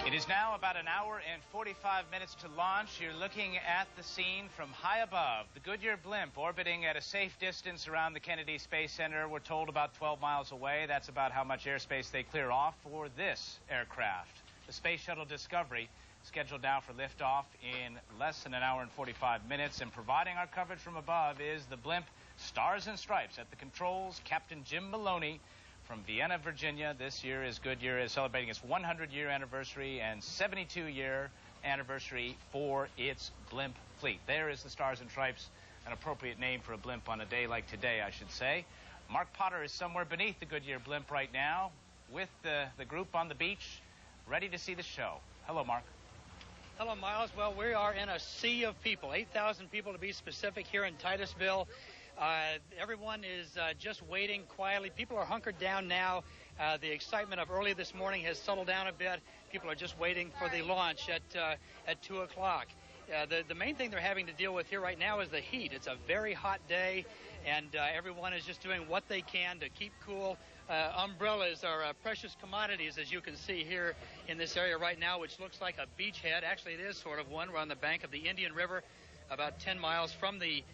It is now about an hour and 45 minutes to launch. You're looking at the scene from high above. The Goodyear blimp orbiting at a safe distance around the Kennedy Space Center. We're told about 12 miles away. That's about how much airspace they clear off for this aircraft. The Space Shuttle Discovery scheduled now for liftoff in less than an hour and 45 minutes. And providing our coverage from above is the blimp Stars and Stripes. At the controls, Captain Jim Maloney from Vienna, Virginia. This year is Goodyear is celebrating its 100-year anniversary and 72-year anniversary for its blimp fleet. There is the Stars and Stripes, an appropriate name for a blimp on a day like today, I should say. Mark Potter is somewhere beneath the Goodyear blimp right now with the group on the beach, ready to see the show. Hello, Mark. Hello, Miles. Well, we are in a sea of people, 8,000 people to be specific, here in Titusville. Everyone is just waiting quietly. People are hunkered down now. The excitement of early this morning has settled down a bit. People are just waiting for the launch at 2 o'clock. The main thing they're having to deal with here right now is the heat. It's a very hot day, and everyone is just doing what they can to keep cool. Umbrellas are precious commodities, as you can see here in this area right now, which looks like a beachhead. Actually, it is sort of one. We're on the bank of the Indian River, about 10 miles from the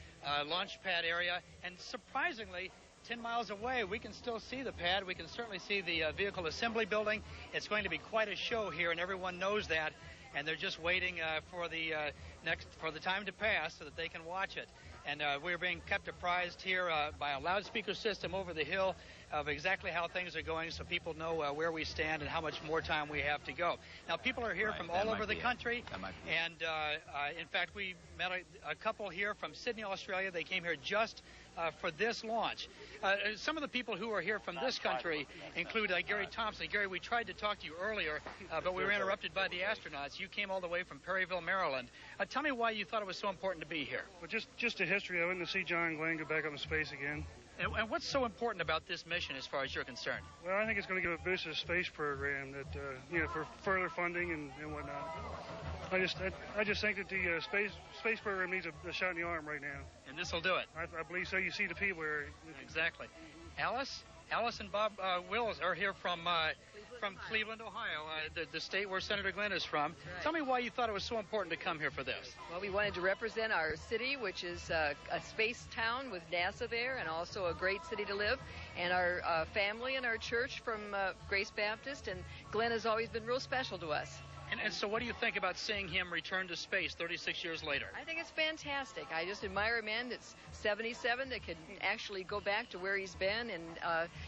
launch pad area, and surprisingly, 10 miles away, we can still see the pad. We can certainly see the vehicle assembly building. It's going to be quite a show here, and everyone knows that, and they're just waiting for the time to pass so that they can watch it. And we're being kept apprised here by a loudspeaker system over the hill of exactly how things are going, so people know where we stand and how much more time we have to go. Now, people are here from all over the country, and in fact, we met a couple here from Sydney, Australia. They came here just for this launch. Some of the people who are here from this country include Gary Thompson. Gary, we tried to talk to you earlier, but we were interrupted by the astronauts. You came all the way from Perryville, Maryland. Tell me why you thought it was so important to be here. Well, just the history of it, and to see John Glenn go back up in space again. And what's so important about this mission as far as you're concerned? Well, I think it's going to give a boost to the space program that, for further funding and whatnot. I just think that the space program needs a shot in the arm right now. And this will do it. I believe so. You see the people here. Exactly. Alice and Bob Wills are here from Cleveland, Ohio, the state where Senator Glenn is from. Right. Tell me why you thought it was so important to come here for this. Well, we wanted to represent our city, which is a space town with NASA there, and also a great city to live, and our family and our church from Grace Baptist, and Glenn has always been real special to us. And so what do you think about seeing him return to space 36 years later? I think it's fantastic. I just admire a man that's 77 that can actually go back to where he's been and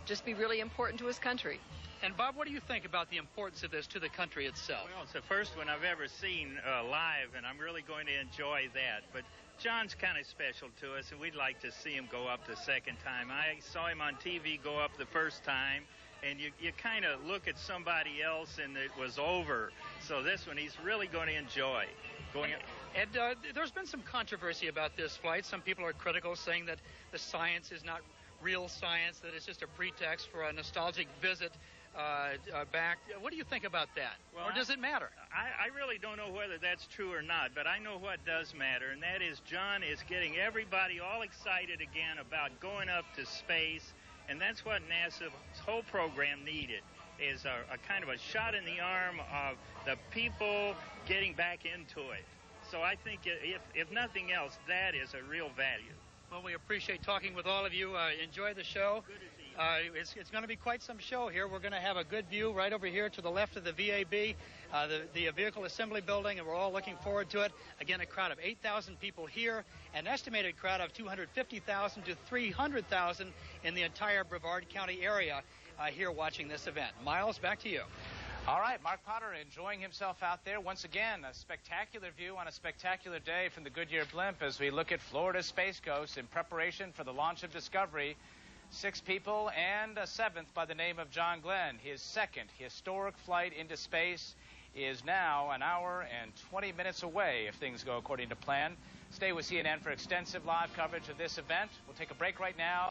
just be really important to his country. And Bob, what do you think about the importance of this to the country itself? Well, it's the first one I've ever seen live, and I'm really going to enjoy that. But John's kind of special to us, and we'd like to see him go up the second time. I saw him on TV go up the first time, and you kind of look at somebody else, and it was over. So this one, he's really going to enjoy going up. And there's been some controversy about this flight. Some people are critical, saying that the science is not real science, that it's just a pretext for a nostalgic visit back. What do you think about that? Well, or does it matter? I really don't know whether that's true or not, but I know what does matter, and that is John is getting everybody all excited again about going up to space, and that's what NASA's whole program needed, is a kind of a shot in the arm of the people getting back into it. So I think if nothing else, that is a real value. Well, we appreciate talking with all of you. Enjoy the show. Good to see you. It's going to be quite some show here. We're going to have a good view right over here to the left of the VAB, the vehicle assembly building, and we're all looking forward to it. Again, a crowd of 8,000 people here, an estimated crowd of 250,000 to 300,000 in the entire Brevard County area here watching this event. Miles, back to you. All right, Mark Potter enjoying himself out there. Once again, a spectacular view on a spectacular day from the Goodyear blimp as we look at Florida's Space Coast in preparation for the launch of Discovery. 6 people and a 7th by the name of John Glenn. His second historic flight into space is now an hour and 20 minutes away if things go according to plan. Stay with CNN for extensive live coverage of this event. We'll take a break right now.